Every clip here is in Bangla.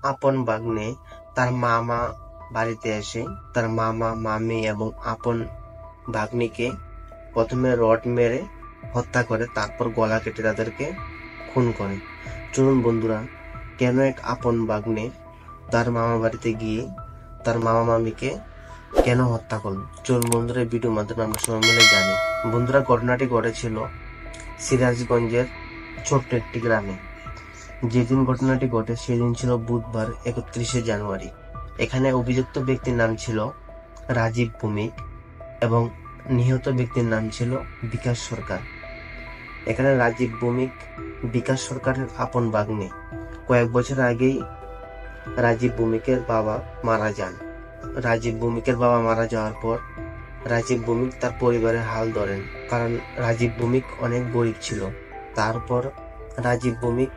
আপন ভাগ্নে তার মামা বাড়িতে এসে তার মামা মামি এবং আপন ভাগ্নিকে প্রথমে রড মেরে হত্যা করে, তারপর গলা কেটে তাদেরকে খুন করে। চলুন বন্ধুরা, কেন এক আপন ভাগ্নে তার মামা বাড়িতে গিয়ে তার মামা মামিকে কেন হত্যা করলো, চলুন বন্ধুরা এই ভিডিওর মাধ্যমে আমরা সবাই মিলে জানি। বন্ধুরা, ঘটনাটি ঘটেছিল সিরাজগঞ্জের ছোট্ট একটি গ্রামে। যেদিন ঘটনাটি ঘটে সেদিন ছিল বুধবার 31শে জানুয়ারি। এখানে অভিযুক্ত ব্যক্তির নাম ছিল রাজীব ভৌমিক এবং নিহত ব্যক্তির নাম ছিল বিকাশ সরকার। এখানে রাজীব ভৌমিক বিকাশ সরকারের আপন ভাগ্নে। কয়েক বছর আগেই রাজীব ভৌমিকের বাবা মারা যান। রাজীব ভৌমিকের বাবা মারা যাওয়ার পর রাজীব ভৌমিক তার পরিবারের হাল ধরেন, কারণ রাজীব ভৌমিক অনেক গরিব ছিল। তারপর রাজীব ভৌমিক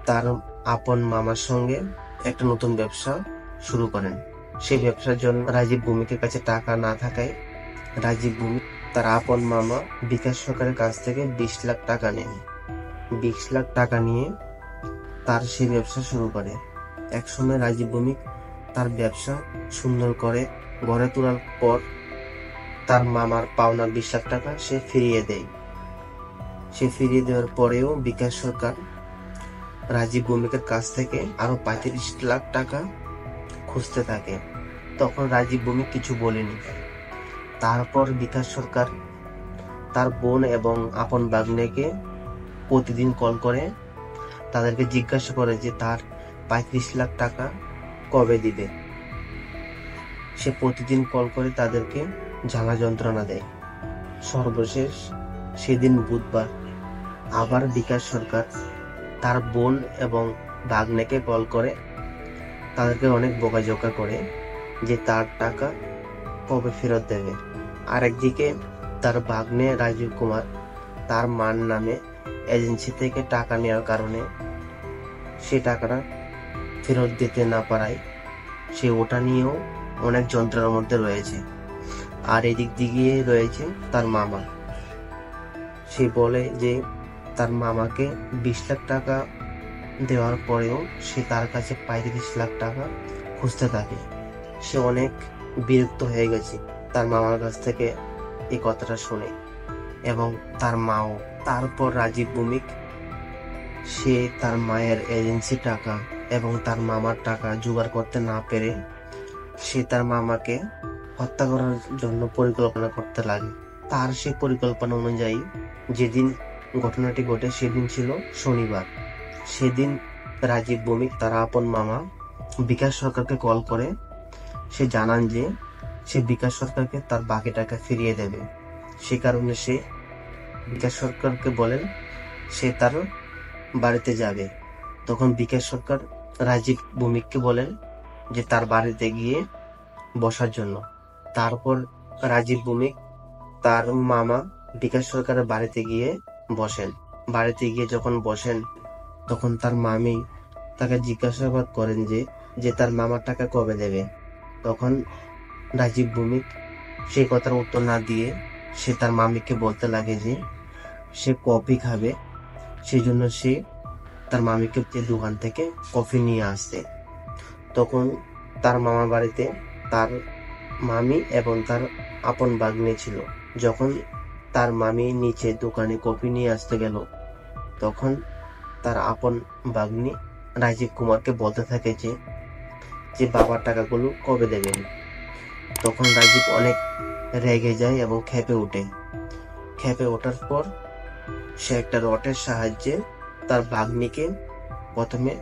তার আপন মামার সঙ্গে একটা নতুন ব্যবসা শুরু করেন। সেই ব্যবসার জন্য রাজীব ভৌমিকের কাছে টাকা না থাকায় রাজীব ভৌমিক তার আপন মামা বিকাশ সরকারের কাছ থেকে 20 লাখ টাকা নেন। 20 লাখ টাকা নিয়ে তার সেই ব্যবসা শুরু করে। একসময় রাজীব ভৌমিক তার ব্যবসা সুন্দর করে গড়ে তোলার পর তার মামার পাওনা 20 লাখ টাকা সে ফিরিয়ে দেয়। সে ফিরিয়ে দেওয়ার পরেও বিকাশ সরকার রাজীব ভৌমিকের কাছ থেকে আরো 35 লাখ টাকা খুঁজতে থাকে। তখন রাজীব ভৌমিক কিছু বলেনি। তারপর বিকাশ সরকার তার বোন এবং আপন ভাগ্নেকে প্রতিদিন কল করে তাদেরকে জিজ্ঞাসা করে যে তার 35 লাখ টাকা কবে দিবে। সে প্রতিদিন কল করে তাদেরকে জ্বালা যন্ত্রণা দেয়। সর্বশেষ সেদিন বুধবার আবার বিকাশ সরকার তার বোন এবং ভাগ্নেকে কল করে তাদেরকে অনেক বকাঝকা করে যে তার টাকা কবে ফেরত দেবে। আরেকদিকে তার ভাগ্নে রাজীব কুমার তার মার নামে এজেন্সি থেকে টাকা নেওয়ার কারণে সে টাকাটা ফেরত দিতে না পারায় সে ওটা নিয়েও অনেক যন্ত্রণার মধ্যে রয়েছে। আর এদিক দিকে রয়েছে তার মামা। সে বলে যে তার মামাকে 20 লাখ টাকা দেওয়ার পরেও সে তার কাছে 35 লাখ টাকা খুঁজতে থাকে। সে অনেক বিরক্ত হয়ে গেছে তার মামার কাছ থেকে এই কথাটা শুনে, এবং তার মাও। তারপর রাজীব ভৌমিক সে তার মায়ের এজেন্সি টাকা এবং তার মামার টাকা জোগাড় করতে না পেরে সে তার মামাকে হত্যা করার জন্য পরিকল্পনা করতে লাগে। তার সেই পরিকল্পনা অনুযায়ী যেদিন ঘটনাটি ঘটে সেদিন ছিল শনিবার। সেদিন রাজীব ভৌমিক তার আপন মামা বিকাশ সরকারকে কল করে সে জানান যে সে বিকাশ সরকারকে তার বাকি টাকা ফিরিয়ে দেবে। সে কারণে সে বিকাশ সরকারকে বলেন সে তার বাড়িতে যাবে। তখন বিকাশ সরকার রাজীব ভৌমিককে বলেন যে তার বাড়িতে গিয়ে বসার জন্য। তারপর রাজীব ভৌমিক তার মামা বিকাশ সরকারের বাড়িতে গিয়ে বসেন। বাড়িতে গিয়ে যখন বসেন তখন তার মামি তাকে জিজ্ঞাসাবাদ করেন যে তার মামার টাকা কবে দেবে। তখন রাজীব ভৌমিক সেই কথার উত্তর না দিয়ে সে তার মামিকে বলতে লাগে যে সে কফি খাবে, সেই জন্য সে তার মামিকে দোকান থেকে কফি নিয়ে আসতে। তখন তার মামার বাড়িতে তার মামি এবং তার আপন ভাগ্নে ছিল। যখন তার মামি নিচে দোকানে কফি নিয়ে আসতে গেল তখন তার আপন ভাগ্নি রাজীব কুমারকে বলতে থাকে যে বাবার টাকাগুলো কবে দেবেন। তখন রাজীব অনেক রেগে যায় এবং খেপে ওঠে। খেপে ওঠার পর সে একটা রডের সাহায্যে তার ভাগ্নিকে প্রথমে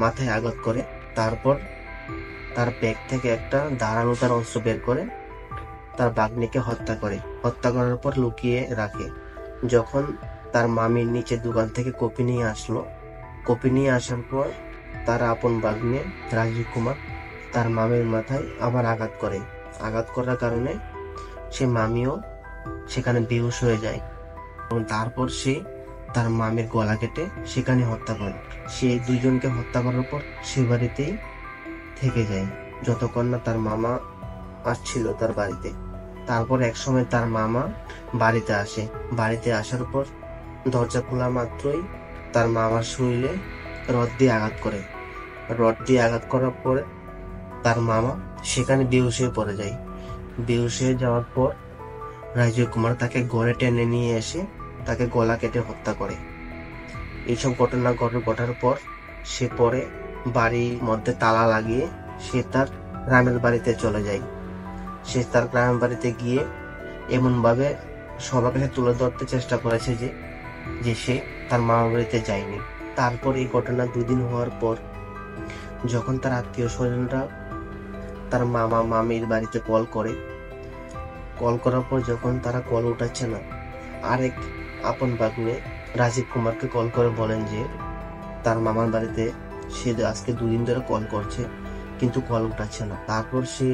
মাথায় আঘাত করে, তারপর তার ব্যাগ থেকে একটা ধারালো তার অস্ত্র বের করে তার ভাগ্নিকে হত্যা করে। হত্যা করার পর লুকিয়ে রাখে। যখন তার মামির নিচে দোকান থেকে কফি নিয়ে আসলো, কফি নিয়ে আসার পর তার আপন ভাগ্নে রাজীব কুমার তার মামির মাথায় আবার আঘাত করে। আঘাত করার কারণে সে মামিও সেখানে বেহুশ হয়ে যায় এবং তারপর সে তার মামির গলা কেটে সেখানে হত্যা করে। সে দুইজনকে হত্যা করার পর সে বাড়িতেই থেকে যায় যতক্ষণ না তার মামা আসছিল তার বাড়িতে। তারপর একসময় তার মামা বাড়িতে আসে। বাড়িতে আসার পর দরজা খোলা মাত্রই তার মামার শরীরে রড দিয়ে আঘাত করে। রড দিয়ে আঘাত করার পরে তার মামা সেখানে বেহুশ হয়ে পড়ে যায়। বেহুশ হয়ে যাওয়ার পর রাজীব কুমার তাকে ঘরে টেনে নিয়ে এসে তাকে গলা কেটে হত্যা করে। এইসব ঘটনা ঘটার পর সে পরে বাড়ির মধ্যে তালা লাগিয়ে সে তার গ্রামের বাড়িতে চলে যায়। সে তার গ্রামের বাড়িতে গিয়ে এমন ভাবে সবার কাছে তুলে ধরতে চেষ্টা করেছে যে সে তার মামা বাড়িতে যায়নি। তারপর এই ঘটনা 2 দিন হওয়ার পর যখন তার আত্মীয় স্বজনরা তার মামা মামির বাড়িতে কল করার পর যখন তারা কল উঠাচ্ছে না, আরেক আপন ভাগ্নে রাজীব কুমারকে কল করে বলেন যে তার মামার বাড়িতে সে আজকে 2 দিন ধরে কল করছে কিন্তু কল উঠাচ্ছে না। তারপর সে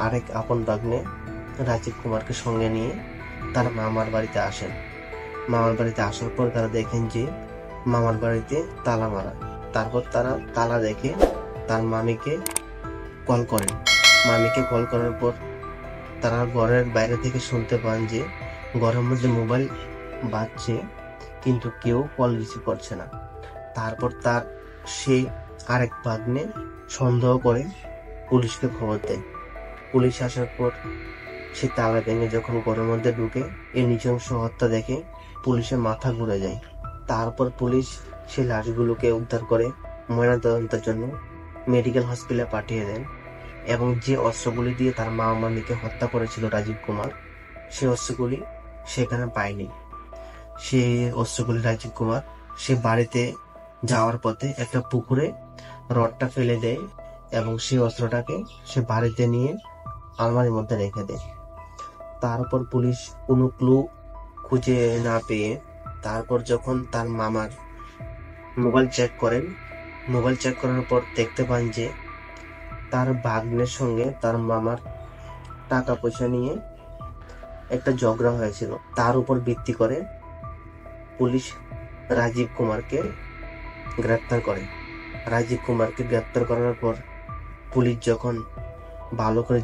আরেক আপন ভাগ্নে রাজীব কুমারকে সঙ্গে নিয়ে তার মামার বাড়িতে আসেন। মামার বাড়িতে আসার পর তারা দেখেন যে মামার বাড়িতে তালা মারা। তারপর তারা তালা দেখে তার মামিকে কল করেন। মামিকে কল করার পর তারা ঘরের বাইরে থেকে শুনতে পান যে ঘরের মধ্যে মোবাইল বাজছে কিন্তু কেউ কল রিসিভ করছে না। তারপর তার সে আরেক ভাগ্নে সন্দেহ করে পুলিশকে খবর দেয়। পুলিশ আসার পর সে তালা ভেঙে যখন ঘরের মধ্যে ঢুকে এই নৃশংস হত্যা দেখে পুলিশের মাথা ঘুরে যায়। তারপর পুলিশ সেই লাশগুলোকে উদ্ধার করে ময়নাতদন্তের জন্য মেডিকেল হসপিটালে পাঠিয়ে দেন এবং যে অস্ত্রগুলি দিয়ে তার মামা মামিকে হত্যা করেছিল রাজীব কুমার, সে অস্ত্রগুলি সেখানে পায়নি। সেই অস্ত্রগুলি রাজীব কুমার সে বাড়িতে যাওয়ার পথে একটা পুকুরে রডটা ফেলে দেয় এবং সেই অস্ত্রটাকে সে বাড়িতে নিয়ে আলমারির মধ্যে রেখে দেয়। তারপর পুলিশ কোনো ক্লু খুঁজে না পেয়ে তারপর যখন তার মামার মোবাইল চেক করার পর দেখতে পান যে তার ভাগ্নের সঙ্গে তার মামার টাকা পয়সা নিয়ে একটা ঝগড়া হয়েছিল। তার উপর ভিত্তি করে পুলিশ রাজীব কুমারকে গ্রেপ্তার করে। রাজীব কুমারকে গ্রেপ্তার করার পর পুলিশ যখন ভালো করে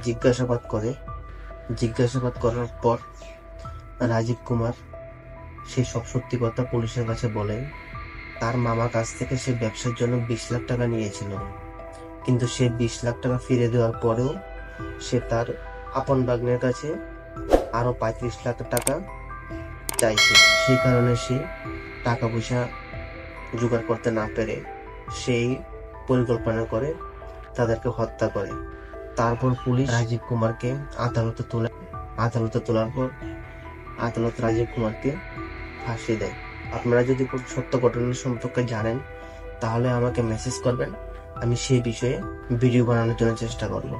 জিজ্ঞাসাবাদ করার পর রাজীব কুমার সেই সব সত্যি কথা পুলিশের কাছে বলে তার মামা কাছ থেকে সে ব্যবসার জন্য 20 লাখ টাকা নিয়েছিল, কিন্তু সে 20 লাখ টাকা ফিরে দেওয়ার পরেও সে তার আপন ভাগ্নের কাছে আরো 35 লাখ টাকা চাইছে। সেই কারণে সে টাকা পয়সা জোগাড় করতে না পেরে সেই পরিকল্পনা করে তাদেরকে হত্যা করে। তারপর পুলিশ রাজীব কুমারকে আদালতে তোলার পর আদালত রাজীব কুমারকে ফাঁসি দেয়। আপনারা যদি সত্য ঘটনা সম্পর্কে জানেন তাহলে আমাকে মেসেজ করবেন, আমি সেই বিষয়ে ভিডিও বানানোর জন্য চেষ্টা করব।